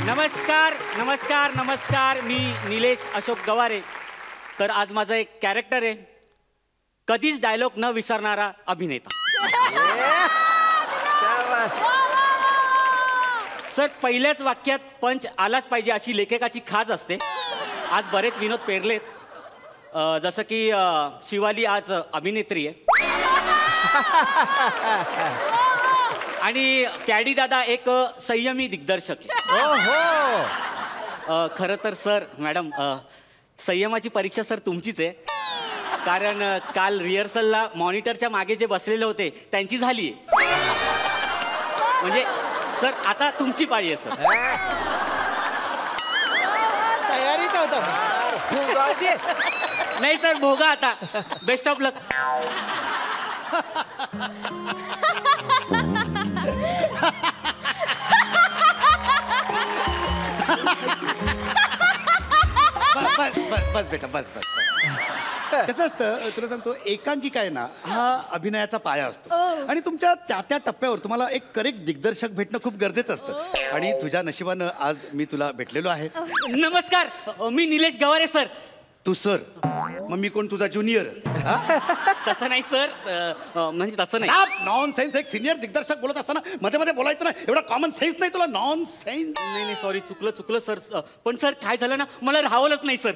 नमस्कार नमस्कार नमस्कार. मी निलेश अशोक गवारे. तर आज माझं एक कॅरेक्टर आहे, कधीच डायलॉग न विसरणारा अभिनेता. सर, पहिल्याच वाक्यात पंच आलाच पाहिजे अशी लेखकाची खाज असते. आज बरेच विनोद पेरलेत, जसं की शिवाली आज अभिनेत्री आहे आणि पॅडी दादा एक संयमी दिग्दर्शक आहे. खरं तर सर, मॅडम, संयमाची परीक्षा सर तुमचीच आहे. कारण काल रिहर्सलला मॉनिटरच्या मागे जे बसलेले होते त्यांची झाली आहे. म्हणजे सर आता तुमची पाळी आहे सर. तयारीच होतं. नाही सर, भोगा आता. बेस्ट ऑफ लक. बस बेटा, बस. कसं असतं, तुला सांगतो, एकांकिका आहे ना, हा अभिनयाचा पाया असतो. आणि तुमच्या त्या टप्प्यावर तुम्हाला एक करेक्ट दिग्दर्शक भेटणं खूप गरजेचं असतं. आणि तुझ्या नशिबानं आज मी तुला भेटलेलो आहे. नमस्कार, मी निलेश गवारे सर. तू सर, मग मी कोण, तुझा ज्युनियर? तसं नाही सर, म्हणजे तसं नाही. Non sense. एक सिनियर दिग्दर्शक बोलत असताना मध्ये मध्ये बोलायचं ना, एवढा कॉमन सेन्स नाही तुला? Non sense. नाही सॉरी, चुकलं सर. पण सर काय झालं ना, मला राहवलंच नाही सर.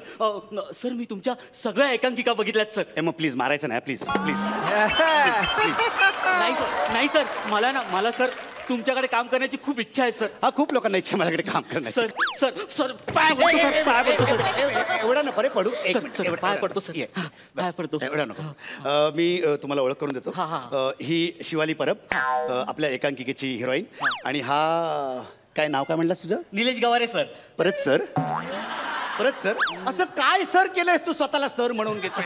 सर, मी तुमच्या सगळ्या एकांकिका बघितल्यात सर. मग प्लीज मारायचं नाही, प्लीज. नाही सर, मला सर तुमच्याकडे काम करण्याची खूप इच्छा आहे सर. हा, खूप लोकांना इच्छा माझ्याकडे काम करण्याची. सर पाय पडतो सर. एवढा नको रे पडू. पाय पडतो सर, पाय पडतो. एवढा नको. मी तुम्हाला ओळख करून देतो. ही शिवाली परब, आपल्या एकांकिकेची हिरोईन. आणि हा काय नाव, काय म्हणलास तुझं? निलेश गवारे सर. परत सर. असं काय सर केलंयस तू, स्वतःला सर म्हणून घेतोय?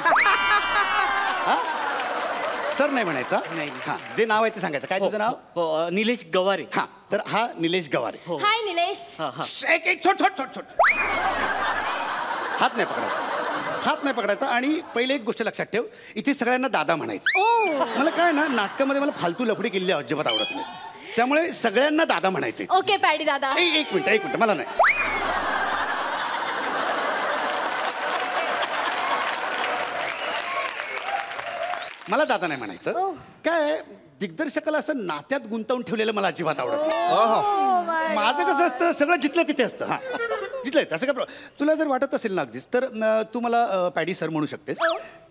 सर नाही म्हणायचा. नाही. हा, जे नाव आहे ते सांगायचं. काय तुझं नाव? निलेश गवारे. हा, तर हा निलेश गवारे. हाय निलेश. एक छोट हात नाही पकडायचा. आणि पहिले एक गोष्ट लक्षात ठेव, इथे सगळ्यांना दादा म्हणायचं. मला काय ना, नाटकामध्ये मला फालतू लफडी केलेली अजिबात आवडत नाही. त्यामुळे सगळ्यांना दादा म्हणायचं. ओके पॅडी दादा. एक मिनिट, मला नाही. मला दादा नाही म्हणायचं. काय, दिग्दर्शकाला असं नात्यात गुंतवून ठेवलेलं मला अजिबात आवडत नाही. माझं कसं असतं, सगळं जिथलं तिथे असतं. हा, जिथलं असं काय. तुला जर वाटत असेल ना अगदीच, तर तू मला पॅडी सर म्हणू शकतेस.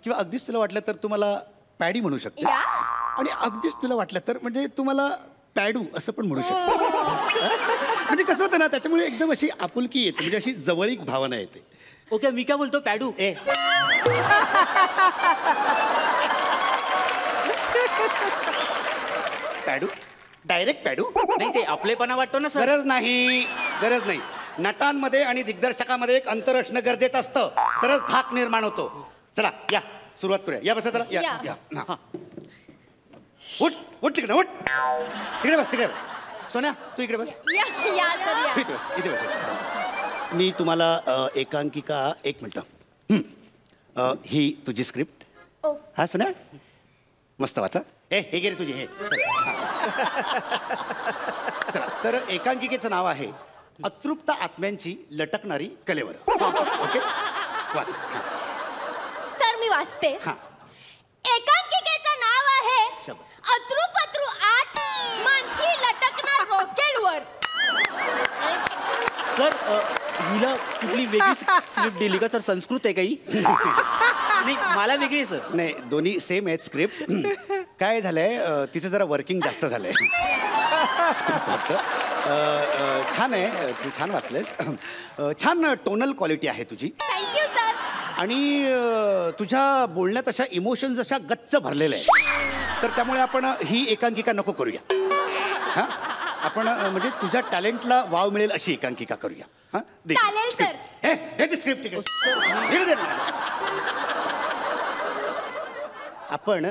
किंवा अगदीच तुला वाटलं तर तू मला पॅडी म्हणू शकतेस. आणि अगदीच तुला वाटलं तर म्हणजे तू मला पॅडू असं पण म्हणू शकतेस. म्हणजे कसं होतं ना, त्याच्यामुळे एकदम अशी आपुलकी येते, म्हणजे अशी जवळीक भावना येते. ओके, मी काय बोलतो, पॅडू. पॅडू, डायरेक्ट पॅडू. नाही, ते आपलेपणा वाटतो ना सर. गरज नाही. नटांमध्ये आणि दिग्दर्शकामध्ये एक अंतर असणं गरजेचं असतं, तरच धाक निर्माण होतो. चला, या सुरुवात करूया. या बसा. चला, या. उठ तिकडे, उठ तिकडे बस. सोन्या, तू इकडे बस. इथे बस. मी तुम्हाला एकांकिका, एक मिनिट, ही तुझी स्क्रिप्ट. हा सोन्या, मस्त वाचा. हे गे रे तुझी. हे चला, तर एकांकिकेचं नाव आहे अतृप्त आत्म्यांची लटकणारी कलेवर. ओके, वाच. सर, मी वाचते. एकांकिकेचं नाव आहे अतृपत्रु आत मांची लटकणार रॉकेलवर. सर, हिला कुठली वेगळी स्क्रिप्ट दिली का सर? संस्कृत आहे काही? नाही, मला वेगळी आहे सर. नाही, दोन्ही सेम आहेत स्क्रिप्ट. काय झालंय, तिचं जरा वर्किंग जास्त झालंय. छान आहे, तू छान वाचलेस. छान टोनल क्वालिटी आहे तुझी. Thank you sir. आणि तुझ्या बोलण्यात अशा इमोशन्स अशा गच्च भरलेल्या आहेत. तर त्यामुळे आपण ही एकांकिका नको करूया. हां, आपण म्हणजे तुझ्या टॅलेंटला वाव मिळेल अशी एकांकिका करूया. हां, चालेल सर. हे स्क्रिप्ट तिकडे आपण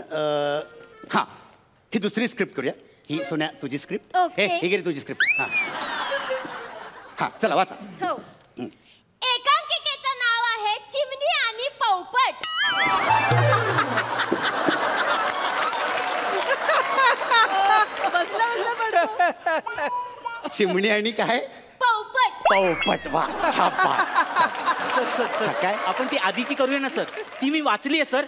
हां, ही दुसरी स्क्रिप्ट करूया. ही सोन्या तुझी स्क्रिप्ट. हे गे तुझी स्क्रिप्ट. हां, चला वाचा. हो. एकांकिकेचं नाव आहे चिमणी आणि पोपट. चिमणी आणि काय? पोपट. पोपट वा क्या बात. सर काय? आपण ती आधीची करूया ना सर. ती मी वाचली आहे सर.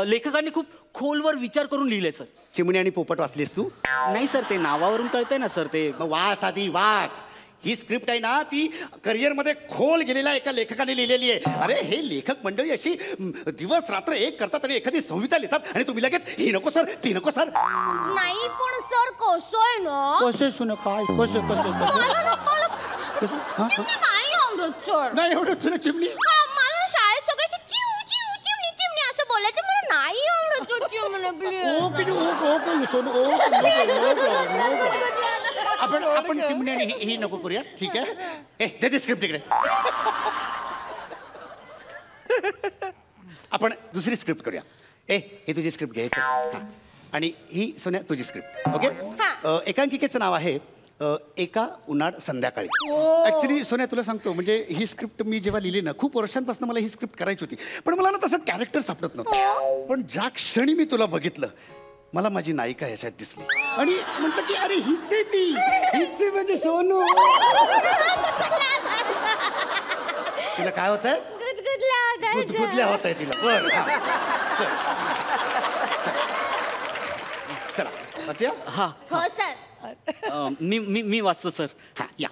लेखकांनी खूप खोलवर विचार करून लिहिले सर. चिमणी आणि पोपट वाचलीस तू? नाही सर, ते नावावरून कळतंय ना सर. ते मग वाच आधी वाच. ही स्क्रिप्ट आहे ना ती करिअरमध्ये खोल गेलेल्या एका लेखकाने लिहिलेली आहे. अरे हे लेखक मंडळी अशी दिवस रात्र एक करतात आणि एखादी संहिता लिहितात आणि तुम्ही लगेच ही नको सर ती नको सर. नाही पण सर कसं आहे ना, कसे सुन काय कसे कसे मला चिमणी नाही आवडत सर. नाही एवढं तुला चिमणी. मला शाळेत सगळ्याशी चिव चिव चिमणी चिमणी असं बोलायचं. मला नाही आवडत सर चिमणी प्लीज. ओके ओके ओके आपण चिमणी आणि ही नको करूया. ठीक आहे. दे दे स्क्रिप्ट इकडे. आपण दुसरी स्क्रिप्ट करूया. ही तुझी स्क्रिप्ट घे. आणि ही सोन्या तुझी स्क्रिप्ट. ओके. एकांकिकेचं नाव आहे एका उन्हाळ संध्याकाळी. ऍक्च्युली सोन्या तुला सांगतो म्हणजे ही स्क्रिप्ट मी जेव्हा लिहिली ना खूप वर्षांपासून मला ही स्क्रिप्ट करायची होती. पण मला ना तसं कॅरेक्टर सापडत नव्हतं. पण ज्या क्षणी मी तुला बघितलं मला माझी नायिका याच्यात दिसली आणि म्हटलं की अरे हीच आहे ती. हीच आहे म्हणजे सोनू. तिला काय होत आहे? गुदगुदल्या होत आहे तिला. बरं चला वाचूया. हा हो सर. मी वाचतो सर. हा या.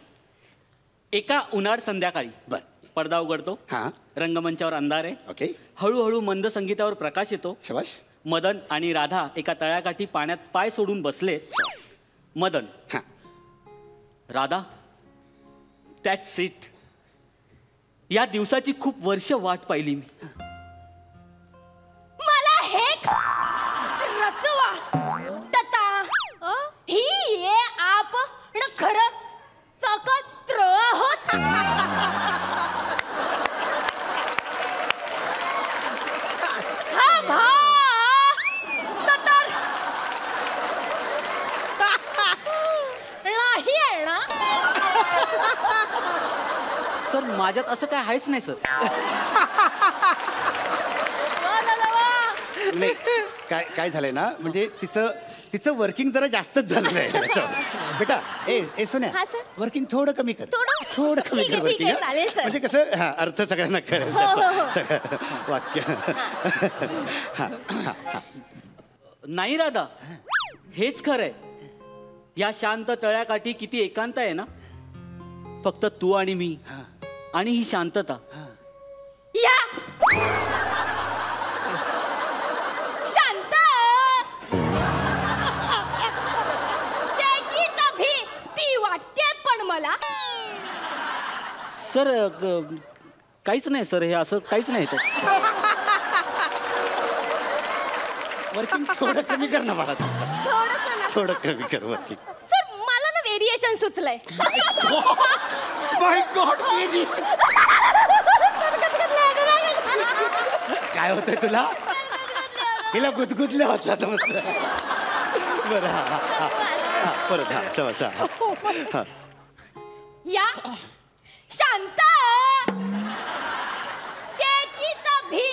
एका उन्हाळ संध्याकाळी बर. पडदा उघडतो. हा रंगमंचावर अंधार आहे. ओके. हळूहळू मंद संगीतावर प्रकाश येतो. शबाश. मदन आणि राधा एका तळ्याकाठी पाण्यात पाय सोडून बसले. मदन. हा राधा, दॅट्स इट. या दिवसाची खूप वर्ष वाट पाहिली मी. मला हे रचवा तता ही ये आप न खरं सकत्र आहोत. हा भा सतर नाही आहे ना. सर माझ्यात असं काय आहेच नाही सर. नाही काय काय झालंय ना म्हणजे तिचं वर्किंग जरा जास्तच झालेलं आहे त्याच्यावर. बेटा ए सोन्या हा, सर. वर्किंग थोडं कमी कर. थोडं कमी ठीक कर आहे, वर्किंग. ठीक आहे, चालेल, सर. म्हणजे कसं हा अर्थ सगळ्यांना कळेल हो, हो, त्याचं हो. सगळं वाक्य. नाही राधा, हेच खरंय. या शांत तळ्याकाठी किती एकांत आहे ना. फक्त तू आणि मी आणि ही शांतता. या शांत त्याची तभी ती वाटते पण मला. सर काहीच नाही सर, हे असं काहीच नाही. वर्किंग थोडं कमी कर ना बाळा. थोडंसं ना थोडं कमी कर वर्किंग. सर मला ना व्हेरिएशन सुचलंय. माय गॉड काय होतंय तुला? हिला गुदगुदल्या होता तर मस्त. बरं हा परत हा शबाश. हा या शांत त्याची तभी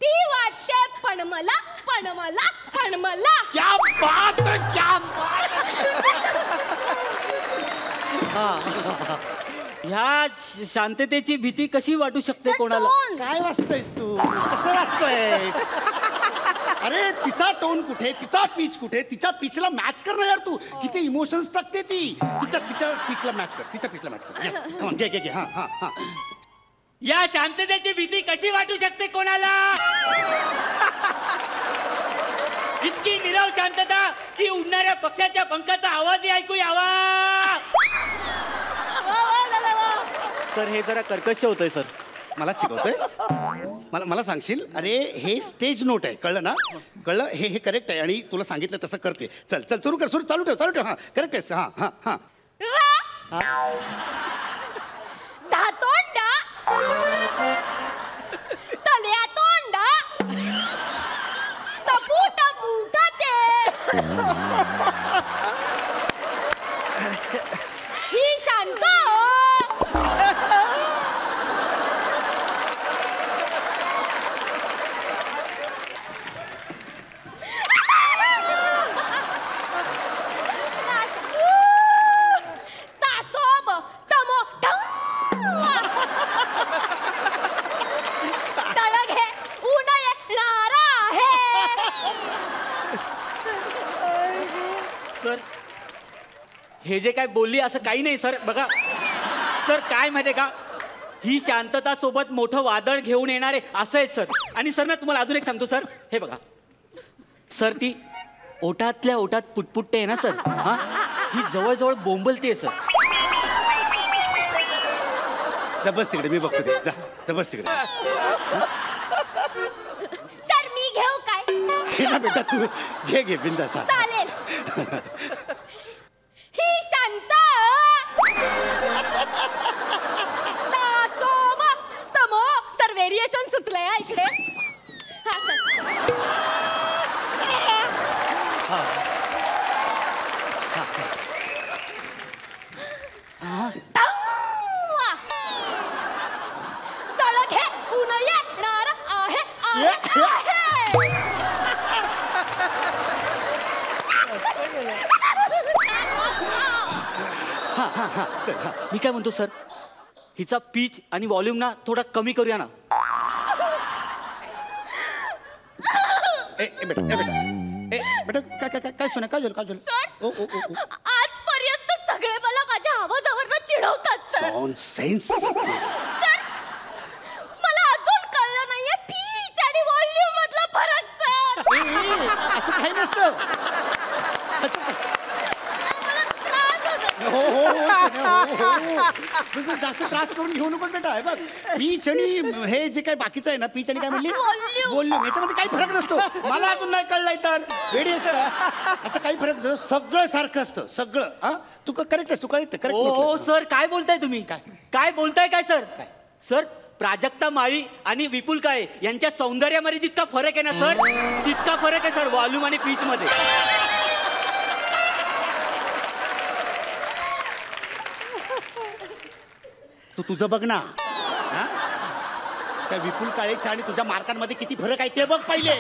ती वाटते पण मला पण मला पण मला. क्या बात है, क्या बात ह्या शांततेची भीती कशी वाटू शकते कोणाला? टोन. काय वाचतोयस तू? कसं वाचतोयस? अरे तिचा टोन कुठे, तिचा पीच कुठे, तिच्या पिचला मॅच कर ना यार तू. किती इमोशन्स टाकते ती. तिच्या पिचला मॅच कर, तिच्या पिचला मॅच कर. Yes. Come on, घे हा हा हा. या शांततेची भीती कशी वाटू शकते कोणाला? इतकी निरव शांतता की उडणाऱ्या पक्षाच्या पंखाचा आवाजही ऐकू यावा. सर हे जरा कर्कश होतंय सर. मला शिकवतोयस? मला सांगशील? अरे हे स्टेज नोट आहे, कळलं ना? कळलं? हे करेक्ट आहे आणि तुला सांगितलं तसं करते. चल चल सुरू कर, चालू ठेव. हा करेक्ट आहेस. हा हा हा धातोंडा तल्या तोंडा टपू टपू टाटे ही शांत तासोब तमो हे जे काय बोलली असं काही नाही सर. बघा सर, काय माहितीये का, ही शांतता सोबत मोठं वादळ घेऊन येणारे असं आहे सर. आणि सर ना, तुम्हाला अजून एक सांगतो सर, हे बघा सर, ती ओटातल्या ओटात पुटपुटते आहे ना सर, हा, ही जवळजवळ बोंबलते सर. जा बस तिकडे, मी बघतो ते. जा बस तिकडे. सर मी घेऊ काय? घे ना बेटा, तू घे बिंदास. चालेल. ही शांत तमो सर, व्हेरिएशन सुचलंय हा इकडे. हा सर. तळ घे, ऊन येणार आहे, आहे. चल, हा. मी काय म्हणतो सर, हिचा पीच आणि व्हॉल्यूम ना थोडा कमी करूया ना. बेटा काय सोना, काय झालं? सर, आजपर्यंत सगळे मला माझ्या आवाजावरनं चिडवतात सर. नॉनसेन्स. सर, मला अजून कळलं नाहीये पीच आणि व्हॉल्यूम मधला फरक सर. असं काही नसतं. मला त्रास होतो. हो. जास्त त्रास करून घेऊ नको बेटा. हे बघ, पीच आणि हे जे काय बाकीचं आहे ना, पीच आणि काय म्हणली, व्हॉल्यूम, याच्यामध्ये काही फरक नसतो. मला अजून नाही कळलाय तर व्हेरिएशन असं काही फरक नसतो. सगळं सारखं असतं, सगळं. हा, तू करेक्ट आहेस, तू करेक्ट. हो सर, काय बोलताय तुम्ही? काय बोलताय काय सर? सर, प्राजक्ता माळी आणि विपुल काळे यांच्या सौंदर्यामध्ये जितका फरक आहे ना सर, तितका फरक आहे सर व्हॉल्यूम आणि पीच मध्ये. तू तुझं बघ ना. हा? त्या विपुल काळेच्या आणि तुझ्या मार्कांमध्ये किती फरक आहे ते बघ पहिले.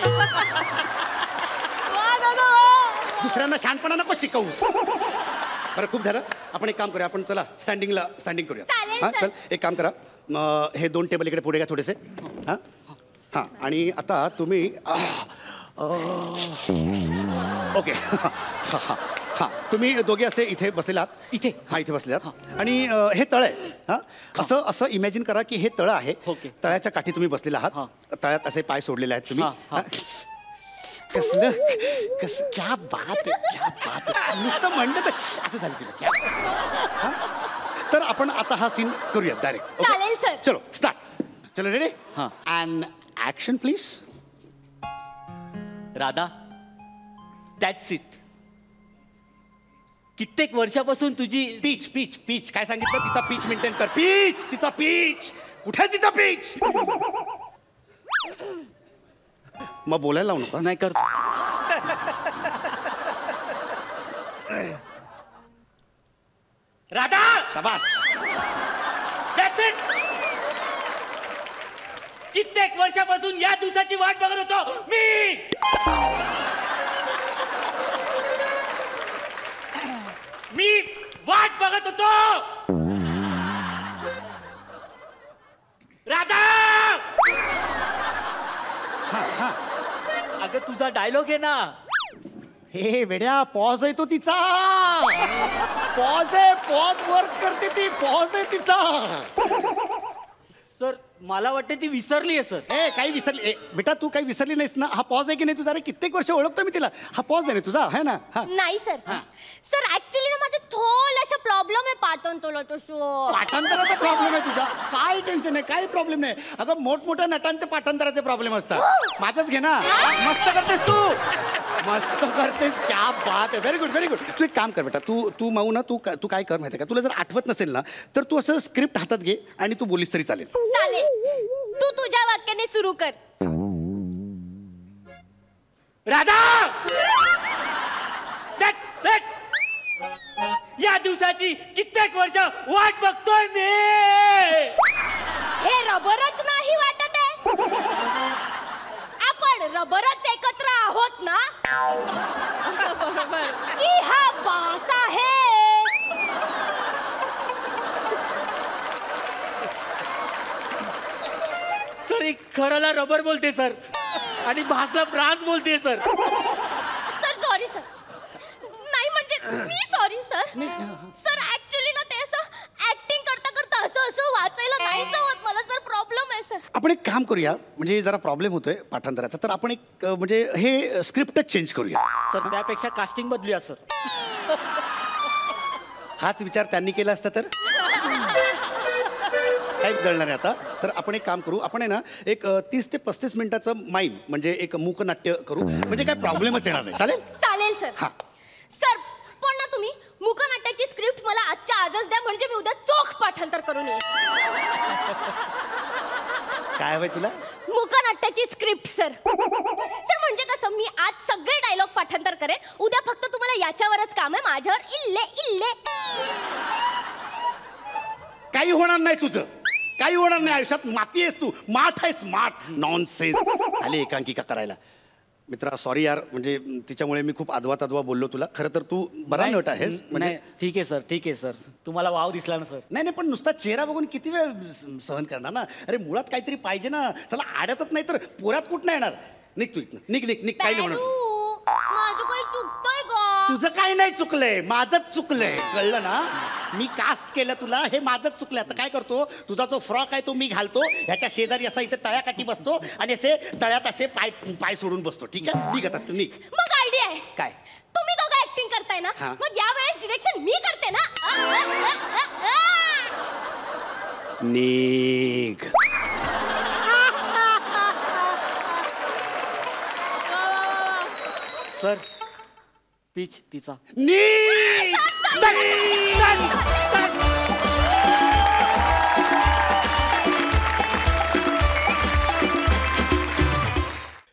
दुसऱ्यांना शहाणपणा नको शिकवूस. बरं, खूप झालं. आपण एक काम करूया, आपण चला स्टँडिंग करूया. चालेल, हा, सर. चल एक काम करा. हे 2 टेबल इकडे पुढे घ्या थोडेसे. हां हां, आणि आता तुम्ही ओके. हां हां हां, तुम्ही दोघे असे इथे बसलेले आहात. इथे? हां, इथे बसले आहात. आणि हे तळ आहे. हां, असं इमॅजिन करा की हे तळ आहे. ओके. तळ्याच्या काठी तुम्ही बसलेला आहात. हां. तळ्यात असे पाय सोडलेले आहेत तुम्ही. हां, हां. कसलं क्या बात आहे, क्या बात आहे. नुसतं म्हणलं तर असं झालं तुझं. क्या हां? तर आपण आता हा सीन करूया डायरेक्ट. चालेल, सर. चलो स्टार्ट. चलो रेडी. हां. And action please. Radha, that's it. कित्येक वर्षापासून तुझी पीच पीच पीच काय सांगितलं? तिचा पीच मेंटेन कर. पीच, तिचा पीच. कुठे तिचा पीच? मग बोलायला लावू नका. नाही करतो. राधा, शाबास. That's it. कित्येक वर्षापासून या दिवसाची वाट बघत होतो मी. मी वाट बघत होतो. राधा, अगं तुझा डायलॉग आहे ना. हे वेड्या, पॉज आहे तो तिचा. पॉज आहे, पॉज वर्क करते ती. पॉज आहे तिचा. सर, मला वाटतं ती विसरली आहे सर. ए काही विसरली? ए बेटा, तू काही विसरली नाहीस ना. हा पॉज आहे की नाही तुझा? अरे कित्येक वर्ष ओळखतो मी तिला. हा पॉज आहे ना तुझा, आहे ना? हा. नाही सर. सर ऍक्च्युली ना माझं थोडासा प्रॉब्लेम आहे पाठवतो तो शो. पाठांतराचा प्रॉब्लेम आहे तुझा? काय टेन्शन आहे, काही प्रॉब्लेम नाही. अगं मोठमोठ्या नटांचे पाठांतराचे प्रॉब्लेम असतात. माझंच घे ना. मस्त करतेस तू, मस्त करतेस. क्या बात आहे. Very good, very good. तू एक काम कर बेटा, तू माऊ ना, तू काय कर माहिती आहे का? तुला जर आठवत नसेल ना, तर तू असं स्क्रिप्ट हातात घे आणि तू बोलीस तरी चालेल. चालेल, तू तुझ्या वाक्याने सुरू कर. Radha, that's it. या दिवसाची कित्येक वर्ष वाट बघतोय मी. हे रबरच नाही वाटत आहे. आपण रबरच एकत्र आहोत ना. की हा बास आहे. सर, खराला रबर बोलते सर आणि भासला ब्रास बोलते सर. Sir sorry sir. नाही म्हणजे मी सॉरी सर. आपण एक काम करूया, म्हणजे जरा प्रॉब्लेम होतोय पाठांतराचा, तर आपण एक म्हणजे हे स्क्रिप्टच चेंज करूया. सर त्यापेक्षा कास्टिंग बदलूया सर. हाच विचार त्यांनी केला असता तर काय बदलणार आहे आता. तर आपण एक काम करू, आपण आहे ना एक 30 ते 35 मिनिटाचं माईम म्हणजे एक मूकनाट्य करू, म्हणजे काय प्रॉब्लेमच येणार नाही. चालेल? चालेल सर. हा. सर पण ना तुम्ही मूकनाट्याची स्क्रिप्ट मला आजच्या आजच द्या, म्हणजे मी उद्या चोख पाठांतर करून येईन. काय हवंय तुला? मूकनाट्याची स्क्रिप्ट सर. सर म्हणजे कसं, मी आज सगळे डायलॉग पाठांतर करेन, उद्या फक्त तुम्हाला याच्यावरच काम आहे, माझ्यावर इल्ले इल्ले. काही होणार नाही तुझं, काही होणार नाही आयुष्यात. माती आहेस तू, माठ आहेस, माठ. नॉनसेन्स. आले एकांकिका करायला. मित्रा सॉरी यार, म्हणजे तिच्यामुळे मी खूप अदवा बोललो तुला. खरं तर तू बरा नट आहेस. म्हणजे नाही ठीक आहे सर, ठीक आहे सर. तुम्हाला वाव दिसला ना सर. नाही नाही, पण नुसता चेहरा बघून किती वेळ सहन करणार ना. अरे मुळात काहीतरी पाहिजे ना. चला आड्यातच नाही तर पोरात कुठं येणार. निघ तू इथनं, निघ निघ निघ. काही नाही होणार. माझं काही चुकतोय का? तुझं काही नाही चुकलंय, माझंच चुकलंय. कळलं ना. मी कास्ट केलं तुला, हे माझंच चुकलंय. आता काय करतो, तुझा जो फ्रॉक आहे तो मी घालतो, ह्याच्या शेजारी असा इथे तळ्याकाठी बसतो आणि असे तळ्यात असे पाय पाय सोडून बसतो. ठीक आहे, निघ आता निघ. मग आयडिया आहे काय? तुम्ही दोघं ऍक्टिंग करताय ना, हा. मग यावेळेस डिरेक्शन मी करते ना. निघ. सर पीच तिचा. निघ.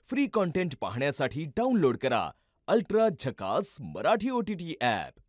फ्री कॉन्टेंट पाहण्यासाठी डाउनलोड करा अल्ट्रा झकास मराठी OTT ॲप.